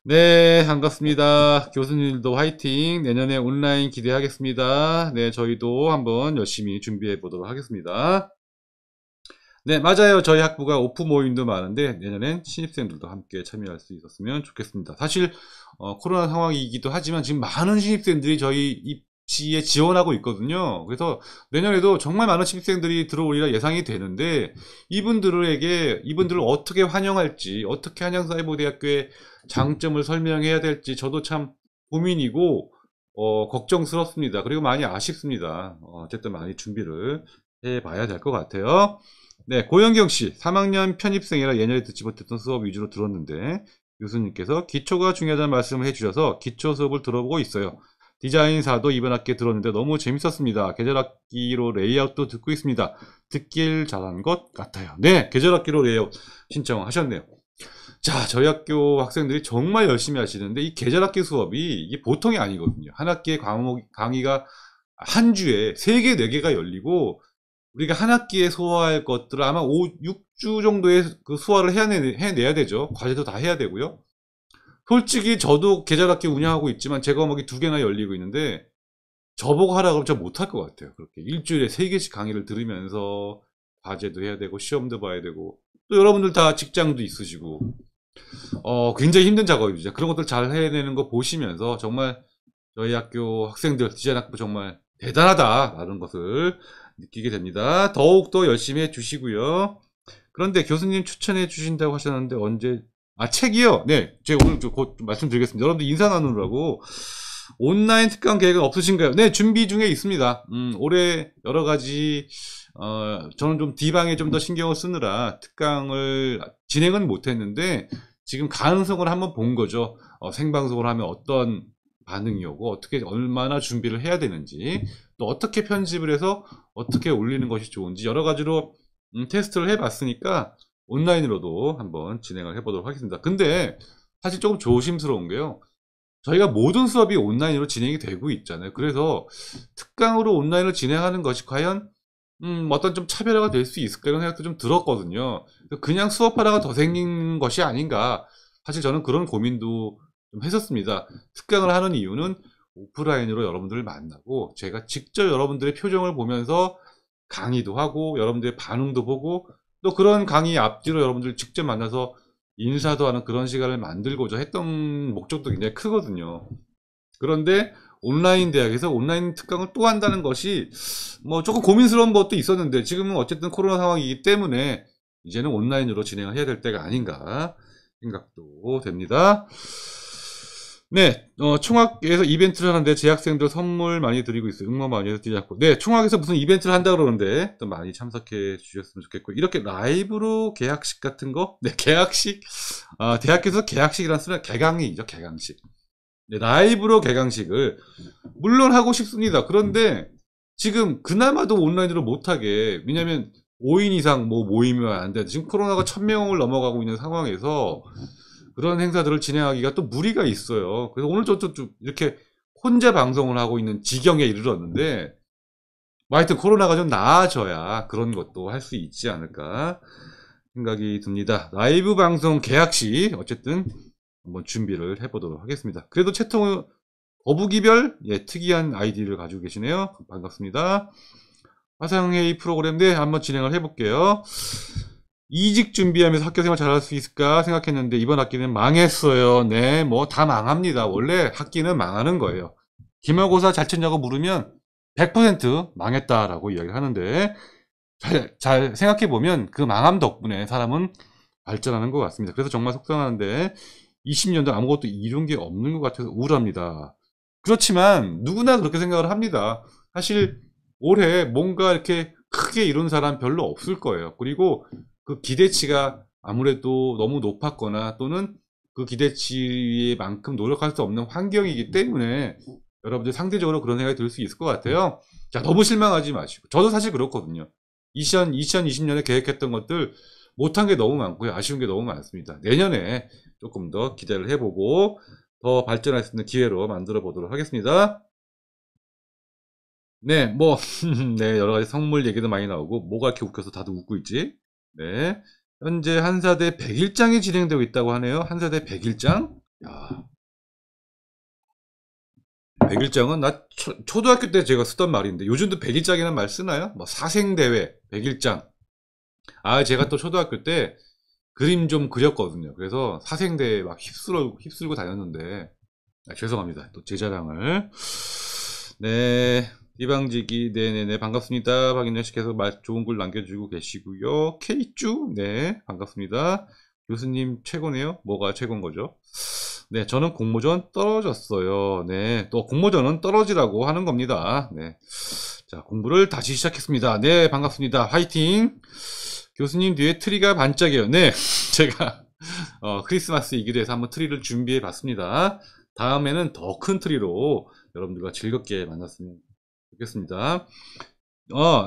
[SPEAKER 1] 네, 반갑습니다. 교수님들도 화이팅. 내년에 온라인 기대하겠습니다. 네, 저희도 한번 열심히 준비해 보도록 하겠습니다. 네, 맞아요. 저희 학부가 오프 모임도 많은데 내년엔 신입생들도 함께 참여할 수 있었으면 좋겠습니다. 사실 코로나 상황이기도 하지만 지금 많은 신입생들이 저희 입시에 지원하고 있거든요. 그래서 내년에도 정말 많은 신입생들이 들어오리라 예상이 되는데 이분들을 어떻게 환영할지, 어떻게 한양사이버대학교의 장점을 설명해야 될지 저도 참 고민이고 걱정스럽습니다. 그리고 많이 아쉽습니다. 어쨌든 많이 준비를 해봐야 될 것 같아요. 네, 고영경 씨, 3학년 편입생이라 예년에 듣지 못했던 수업 위주로 들었는데 교수님께서 기초가 중요하다는 말씀을 해주셔서 기초 수업을 들어보고 있어요. 디자인사도 이번 학기에 들었는데 너무 재밌었습니다. 계절학기로 레이아웃도 듣고 있습니다. 듣길 잘한 것 같아요. 네, 계절학기로 레이아웃 신청하셨네요. 자, 저희 학교 학생들이 정말 열심히 하시는데 이 계절학기 수업이 이게 보통이 아니거든요. 한 학기에 강의가 한 주에 3개, 4개가 열리고 우리가 한 학기에 소화할 것들을 아마 6주 정도의 그 소화를 해내야 되죠. 과제도 다 해야 되고요. 솔직히 저도 계절학기 운영하고 있지만 제 과목이 2개나 열리고 있는데 저보고 하라 그러면 저 못할 것 같아요. 그렇게 일주일에 3개씩 강의를 들으면서 과제도 해야 되고 시험도 봐야 되고 또 여러분들 다 직장도 있으시고 굉장히 힘든 작업이죠. 그런 것들 잘 해내는 거 보시면서 정말 저희 학교 학생들 디자인학부 정말 대단하다라는 것을 느끼게 됩니다. 더욱더 열심히 해주시고요. 그런데 교수님 추천해 주신다고 하셨는데 언제 책이요? 네, 제가 오늘 곧 말씀드리겠습니다. 여러분들 인사 나누느라고 온라인 특강 계획은 없으신가요? 네, 준비 중에 있습니다. 올해 여러 가지 저는 좀 D방에 좀 더 신경을 쓰느라 특강을 진행은 못했는데 지금 가능성을 한번 본 거죠. 생방송을 하면 어떤 반응이 오고 어떻게 얼마나 준비를 해야 되는지 또 어떻게 편집을 해서 어떻게 올리는 것이 좋은지 여러 가지로 테스트를 해봤으니까 온라인으로도 한번 진행을 해보도록 하겠습니다. 근데 사실 조금 조심스러운 게요. 저희가 모든 수업이 온라인으로 진행이 되고 있잖아요. 그래서 특강으로 온라인을 진행하는 것이 과연 어떤 좀 차별화가 될 수 있을까 이런 생각도 좀 들었거든요. 그냥 수업하다가 더 생긴 것이 아닌가. 사실 저는 그런 고민도 좀 했었습니다. 특강을 하는 이유는 오프라인으로 여러분들을 만나고 제가 직접 여러분들의 표정을 보면서 강의도 하고 여러분들의 반응도 보고 또 그런 강의 앞뒤로 여러분들 직접 만나서 인사도 하는 그런 시간을 만들고자 했던 목적도 굉장히 크거든요. 그런데 온라인 대학에서 온라인 특강을 또 한다는 것이 뭐 조금 고민스러운 것도 있었는데 지금은 어쨌든 코로나 상황이기 때문에 이제는 온라인으로 진행을 해야 될 때가 아닌가 생각도 됩니다. 네, 총학에서 이벤트를 하는데 재학생들 선물 많이 드리고 있어요. 응모 많이 해서 드리지 않고. 네, 총학에서 무슨 이벤트를 한다 그러는데 또 많이 참석해 주셨으면 좋겠고, 이렇게 라이브로 개학식 같은 거, 네, 개학식, 대학교에서 개학식이라는 쓰는 개강이죠, 개강식. 네, 라이브로 개강식을 물론 하고 싶습니다. 그런데 지금 그나마도 온라인으로 못하게, 왜냐면 5인 이상 뭐 모이면 안 돼. 지금 코로나가 1000명을 넘어가고 있는 상황에서 그런 행사들을 진행하기가 또 무리가 있어요. 그래서 오늘 저도 좀 이렇게 혼자 방송을 하고 있는 지경에 이르렀는데, 뭐 하여튼 코로나가 좀 나아져야 그런 것도 할 수 있지 않을까 생각이 듭니다. 라이브 방송 계약시 어쨌든 한번 준비를 해보도록 하겠습니다. 그래도 채통 거북이별, 예, 특이한 아이디를 가지고 계시네요. 반갑습니다. 화상회의 프로그램 네 한번 진행을 해볼게요. 이직 준비하면서 학교생활 잘할 수 있을까 생각했는데 이번 학기는 망했어요. 네, 뭐 다 망합니다. 원래 학기는 망하는 거예요. 기말고사 잘 쳤냐고 물으면 100% 망했다라고 이야기를 하는데, 잘 생각해보면 그 망함 덕분에 사람은 발전하는 것 같습니다. 그래서 정말 속상하는데 20년도 아무것도 이룬 게 없는 것 같아서 우울합니다. 그렇지만 누구나 그렇게 생각을 합니다. 사실 올해 뭔가 이렇게 크게 이룬 사람 별로 없을 거예요. 그리고 그 기대치가 아무래도 너무 높았거나 또는 그 기대치만큼 노력할 수 없는 환경이기 때문에 여러분들 상대적으로 그런 생각이 들 수 있을 것 같아요. 자, 너무 실망하지 마시고. 저도 사실 그렇거든요. 2020년에 계획했던 것들 못한 게 너무 많고요. 아쉬운 게 너무 많습니다. 내년에 조금 더 기대를 해보고 더 발전할 수 있는 기회로 만들어 보도록 하겠습니다. 네, 뭐, 네, 여러 가지 선물 얘기도 많이 나오고, 뭐가 이렇게 웃겨서 다들 웃고 있지? 네. 현재 한사대 100일장이 진행되고 있다고 하네요. 한사대 100일장? 야. 100일장은 나 초등학교 때 제가 쓰던 말인데, 요즘도 100일장이라는 말 쓰나요? 뭐, 사생대회, 100일장. 제가 또 초등학교 때 그림 좀 그렸거든요. 그래서 사생대회 막 휩쓸고 다녔는데, 죄송합니다. 또 제 자랑을. 네. 이방지기, 네네네, 반갑습니다. 박인현씨 계속 좋은 글 남겨주고 계시고요. K쭈, 네, 반갑습니다. 교수님 최고네요. 뭐가 최고인 거죠? 네, 저는 공모전 떨어졌어요. 네, 또 공모전은 떨어지라고 하는 겁니다. 네. 자, 공부를 다시 시작했습니다. 네, 반갑습니다. 화이팅! 교수님 뒤에 트리가 반짝이에요. 네, 제가, 크리스마스이기도 해서 한번 트리를 준비해 봤습니다. 다음에는 더 큰 트리로 여러분들과 즐겁게 만났으면 좋겠습니다.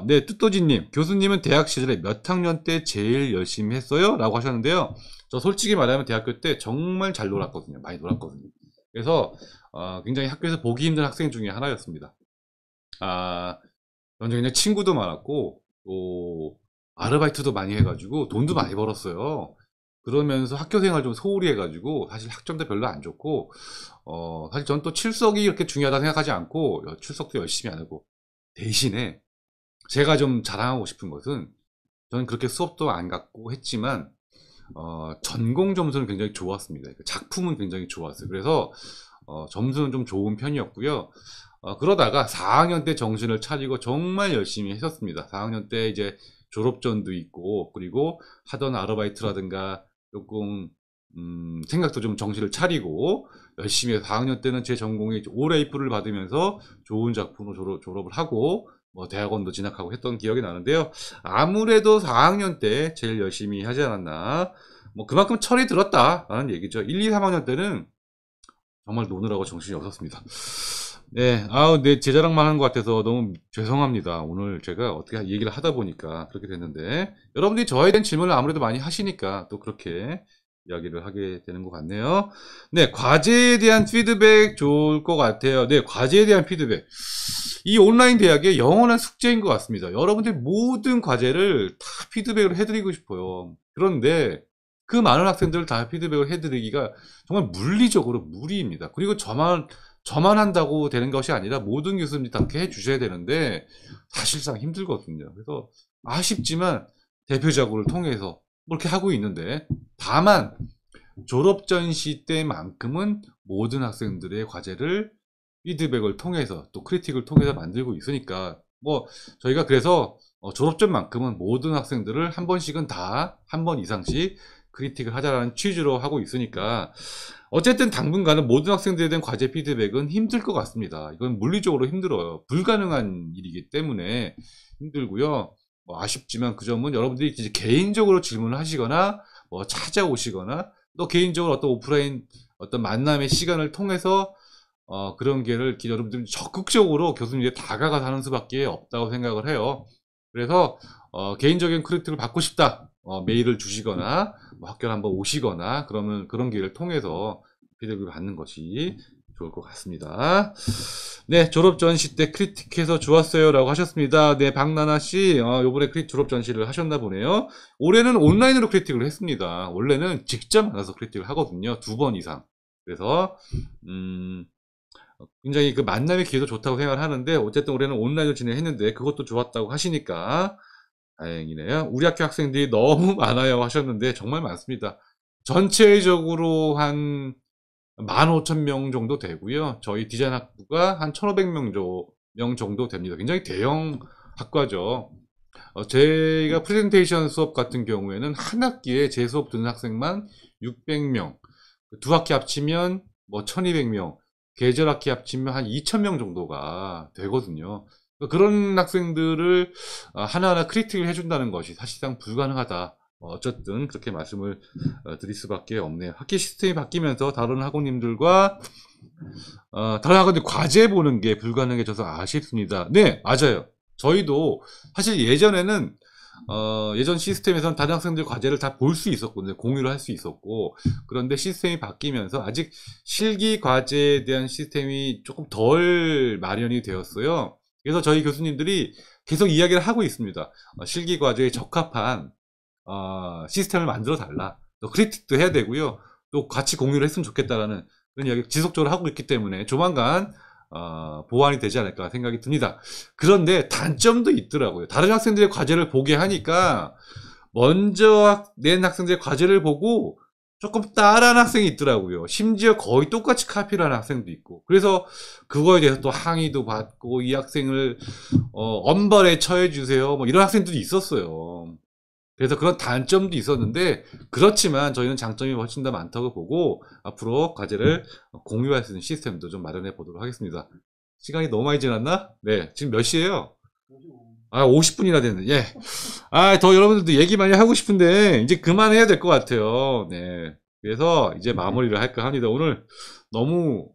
[SPEAKER 1] 네, 뚜또지님, 교수님은 대학 시절에 몇 학년 때 제일 열심히 했어요? 라고 하셨는데요. 저 솔직히 말하면 대학교 때 정말 잘 놀았거든요. 많이 놀았거든요. 그래서, 굉장히 학교에서 보기 힘든 학생 중에 하나였습니다. 그냥 친구도 많았고, 또, 아르바이트도 많이 해가지고, 돈도 많이 벌었어요. 그러면서 학교 생활 좀 소홀히 해가지고, 사실 학점도 별로 안 좋고, 사실 전 또 출석이 이렇게 중요하다 생각하지 않고, 출석도 열심히 안 하고, 대신에, 제가 좀 자랑하고 싶은 것은, 저는 그렇게 수업도 안 갖고 했지만, 전공 점수는 굉장히 좋았습니다. 작품은 굉장히 좋았어요. 그래서, 점수는 좀 좋은 편이었고요. 그러다가 4학년 때 정신을 차리고 정말 열심히 했었습니다. 4학년 때 이제 졸업전도 있고, 그리고 하던 아르바이트라든가, 조금 생각도 좀 정신을 차리고 열심히 해서 4학년 때는 제 전공이 올레이프를 받으면서 좋은 작품으로 졸업을 하고 뭐 대학원도 진학하고 했던 기억이 나는데요. 아무래도 4학년 때 제일 열심히 하지 않았나, 뭐 그만큼 철이 들었다라는 얘기죠. 1, 2, 3학년 때는 정말 노느라고 정신이 없었습니다. 네, 네, 제 자랑만 한 것 같아서 너무 죄송합니다. 오늘 제가 어떻게 얘기를 하다 보니까 그렇게 됐는데, 여러분들이 저에 대한 질문을 아무래도 많이 하시니까 또 그렇게 이야기를 하게 되는 것 같네요. 네, 과제에 대한 피드백 좋을 것 같아요. 네, 과제에 대한 피드백. 이 온라인 대학의 영원한 숙제인 것 같습니다. 여러분들 모든 과제를 다 피드백을 해드리고 싶어요. 그런데 그 많은 학생들을 다 피드백을 해드리기가 정말 물리적으로 무리입니다. 그리고 저만 한다고 되는 것이 아니라 모든 교수님들이 다 그렇게 해주셔야 되는데 사실상 힘들거든요. 그래서 아쉽지만 대표작업을 통해서 그렇게 하고 있는데, 다만 졸업전시 때만큼은 모든 학생들의 과제를 피드백을 통해서 또 크리틱을 통해서 만들고 있으니까 뭐 저희가 그래서 졸업전만큼은 모든 학생들을 한 번씩은 다 한 번 이상씩 크리틱을 하자라는 취지로 하고 있으니까 어쨌든 당분간은 모든 학생들에 대한 과제 피드백은 힘들 것 같습니다. 이건 물리적으로 힘들어요. 불가능한 일이기 때문에 힘들고요. 뭐 아쉽지만 그 점은 여러분들이 이제 개인적으로 질문을 하시거나 뭐 찾아오시거나 또 개인적으로 어떤 오프라인 어떤 만남의 시간을 통해서 그런 기회를 여러분들 적극적으로 교수님에게 다가가서 하는 수밖에 없다고 생각을 해요. 그래서 개인적인 크리틱을 받고 싶다. 메일을 주시거나 뭐 학교를 한번 오시거나 그러면 그런 기회를 통해서 피드백을 받는 것이 좋을 것 같습니다. 네, 졸업 전시 때 크리틱해서 좋았어요 라고 하셨습니다. 네, 박나나씨 요번에 졸업 전시를 하셨나 보네요. 올해는 온라인으로 크리틱을 했습니다. 원래는 직접 만나서 크리틱을 하거든요. 2번 이상. 그래서 굉장히 그 만남의 기회도 좋다고 생각을 하는데 어쨌든 올해는 온라인으로 진행했는데 그것도 좋았다고 하시니까 다행이네요. 우리 학교 학생들이 너무 많아요 하셨는데 정말 많습니다. 전체적으로 한 15,000명 정도 되고요. 저희 디자인 학부가 한 1,500명 정도 됩니다. 굉장히 대형 학과죠. 제가 프레젠테이션 수업 같은 경우에는 한 학기에 제 수업 듣는 학생만 600명, 두 학기 합치면 뭐 1,200명, 계절 학기 합치면 한 2,000명 정도가 되거든요. 그런 학생들을 하나하나 크리틱을 해준다는 것이 사실상 불가능하다. 어쨌든 그렇게 말씀을 드릴 수밖에 없네요. 학기 시스템이 바뀌면서 다른 학우님들과 다른 학우들 과제 보는 게 불가능해져서 아쉽습니다. 네, 맞아요. 저희도 사실 예전에는 예전 시스템에서는 다른 학생들 과제를 다 볼 수 있었거든요. 공유를 할 수 있었고 그런데 시스템이 바뀌면서 아직 실기 과제에 대한 시스템이 조금 덜 마련이 되었어요. 그래서 저희 교수님들이 계속 이야기를 하고 있습니다. 실기 과제에 적합한 시스템을 만들어 달라. 또 크리틱도 해야 되고요. 또 같이 공유를 했으면 좋겠다라는 그런 이야기 지속적으로 하고 있기 때문에 조만간 보완이 되지 않을까 생각이 듭니다. 그런데 단점도 있더라고요. 다른 학생들의 과제를 보게 하니까 먼저 낸 학생들의 과제를 보고 조금 따라하는 학생이 있더라고요. 심지어 거의 똑같이 카피를 하는 학생도 있고. 그래서 그거에 대해서 또 항의도 받고 이 학생을 엄벌에 처해 주세요. 뭐 이런 학생들이 있었어요. 그래서 그런 단점도 있었는데 그렇지만 저희는 장점이 훨씬 더 많다고 보고 앞으로 과제를 공유할 수 있는 시스템도 좀 마련해 보도록 하겠습니다. 시간이 너무 많이 지났나? 네, 지금 몇 시예요? 50분이나 됐는데, 예. 더 여러분들도 얘기 많이 하고 싶은데, 이제 그만해야 될 것 같아요. 네. 그래서 이제 마무리를 할까 합니다. 오늘 너무,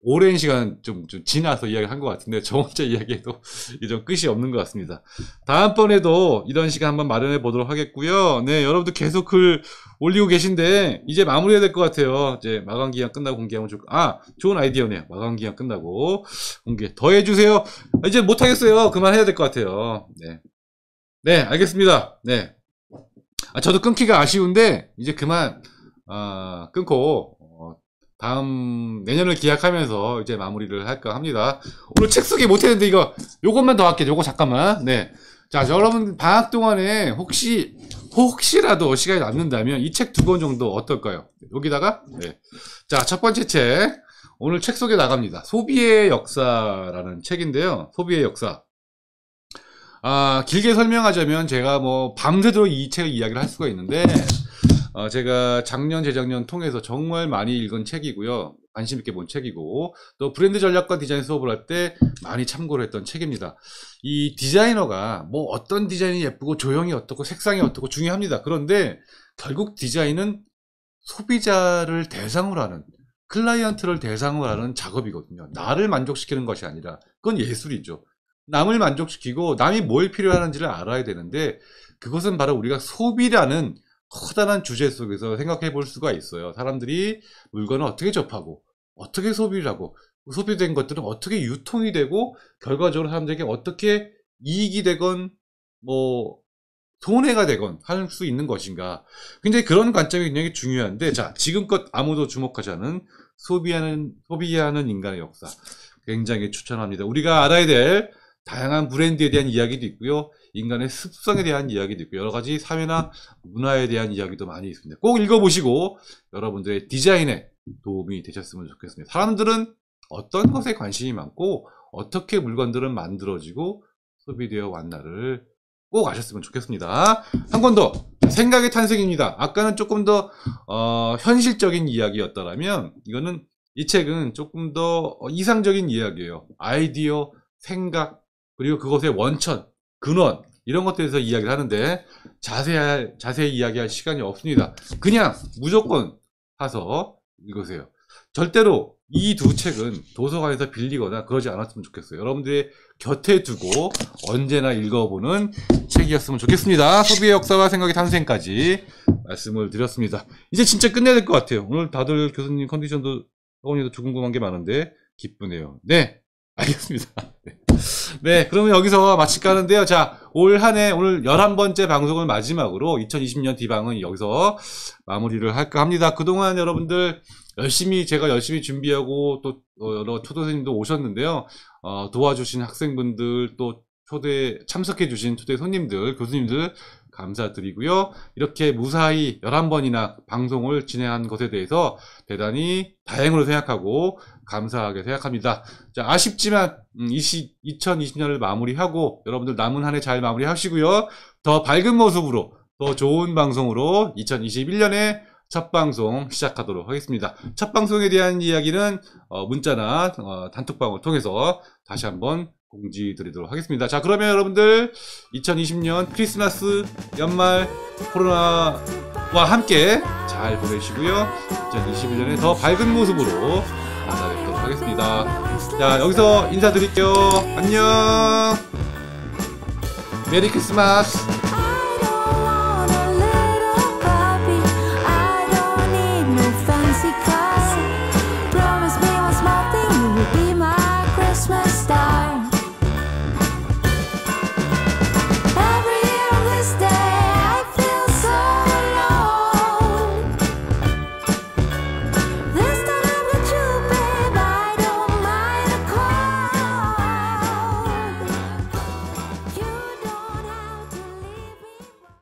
[SPEAKER 1] 오랜 시간 좀 지나서 이야기를 한 것 같은데, 저 혼자 이야기해도 이제 좀 끝이 없는 것 같습니다. 다음번에도 이런 시간 한번 마련해 보도록 하겠고요. 네, 여러분들 계속 글 올리고 계신데, 이제 마무리해야 될 것 같아요. 이제 마감기간 끝나고 공개하면 좋은 아이디어네요. 마감기간 끝나고 공개 더 해주세요. 이제 못하겠어요. 그만해야 될 것 같아요. 네. 네, 알겠습니다. 네. 저도 끊기가 아쉬운데, 이제 그만, 끊고, 다음 내년을 기약하면서 이제 마무리를 할까 합니다. 오늘 책 소개 못했는데 요것만 더 할게요. 요거 잠깐만. 네. 자, 여러분 방학 동안에 혹시라도 시간이 남는다면 이 책 2권 정도 어떨까요? 여기다가 네. 자, 첫 번째 책 오늘 책 소개 나갑니다. 소비의 역사라는 책인데요. 소비의 역사. 길게 설명하자면 제가 뭐 밤새도록 이 책을 이야기를 할 수가 있는데 제가 작년, 재작년 통해서 정말 많이 읽은 책이고요. 관심 있게 본 책이고 또 브랜드 전략과 디자인 수업을 할 때 많이 참고를 했던 책입니다. 이 디자이너가 뭐 어떤 디자인이 예쁘고 조형이 어떻고 색상이 어떻고 중요합니다. 그런데 결국 디자인은 소비자를 대상으로 하는 클라이언트를 대상으로 하는 작업이거든요. 나를 만족시키는 것이 아니라 그건 예술이죠. 남을 만족시키고 남이 뭘 필요하는지를 알아야 되는데 그것은 바로 우리가 소비라는 커다란 주제 속에서 생각해 볼 수가 있어요. 사람들이 물건을 어떻게 접하고 어떻게 소비를 하고 소비된 것들은 어떻게 유통이 되고 결과적으로 사람들에게 어떻게 이익이 되건 뭐 손해가 되건 할 수 있는 것인가. 굉장히 그런 관점이 굉장히 중요한데 자, 지금껏 아무도 주목하지 않은 소비하는 인간의 역사 굉장히 추천합니다. 우리가 알아야 될 다양한 브랜드에 대한 이야기도 있고요. 인간의 습성에 대한 이야기도 있고 여러 가지 사회나 문화에 대한 이야기도 많이 있습니다. 꼭 읽어보시고 여러분들의 디자인에 도움이 되셨으면 좋겠습니다. 사람들은 어떤 것에 관심이 많고 어떻게 물건들은 만들어지고 소비되어 왔나를 꼭 아셨으면 좋겠습니다. 한 권 더 생각의 탄생입니다. 아까는 조금 더 현실적인 이야기였다면 이거는 이 책은 조금 더 이상적인 이야기예요. 아이디어, 생각, 그리고 그것의 원천, 근원 이런 것들에 대해서 이야기를 하는데 자세히 이야기할 시간이 없습니다. 그냥 무조건 사서 읽으세요. 절대로 이 두 책은 도서관에서 빌리거나 그러지 않았으면 좋겠어요. 여러분들의 곁에 두고 언제나 읽어보는 책이었으면 좋겠습니다. 소비의 역사와 생각의 탄생까지 말씀을 드렸습니다. 이제 진짜 끝내야 될 것 같아요. 오늘 다들 교수님 컨디션도 학원에도 궁금한 게 많은데 기쁘네요. 네, 알겠습니다. 네, 그러면 여기서 마칠까 하는데요. 자, 올 한 해 오늘 11번째 방송을 마지막으로 2020년 디방은 여기서 마무리를 할까 합니다. 그동안 여러분들 제가 열심히 준비하고 또 여러 초대 선생님도 오셨는데요. 도와주신 학생분들 또 참석해주신 초대 손님들, 교수님들 감사드리고요. 이렇게 무사히 11번이나 방송을 진행한 것에 대해서 대단히 다행으로 생각하고 감사하게 생각합니다. 자, 아쉽지만 2020년을 마무리하고 여러분들 남은 한 해 잘 마무리하시고요. 더 밝은 모습으로 더 좋은 방송으로 2021년에 첫 방송 시작하도록 하겠습니다. 첫 방송에 대한 이야기는 문자나 단톡방을 통해서 다시 한번 공지 드리도록 하겠습니다. 자, 그러면 여러분들 2020년 크리스마스 연말 코로나와 함께 잘 보내시고요. 2021년에 더 밝은 모습으로 만나뵙도록 하겠습니다. 자, 여기서 인사드릴게요. 안녕. 메리 크리스마스.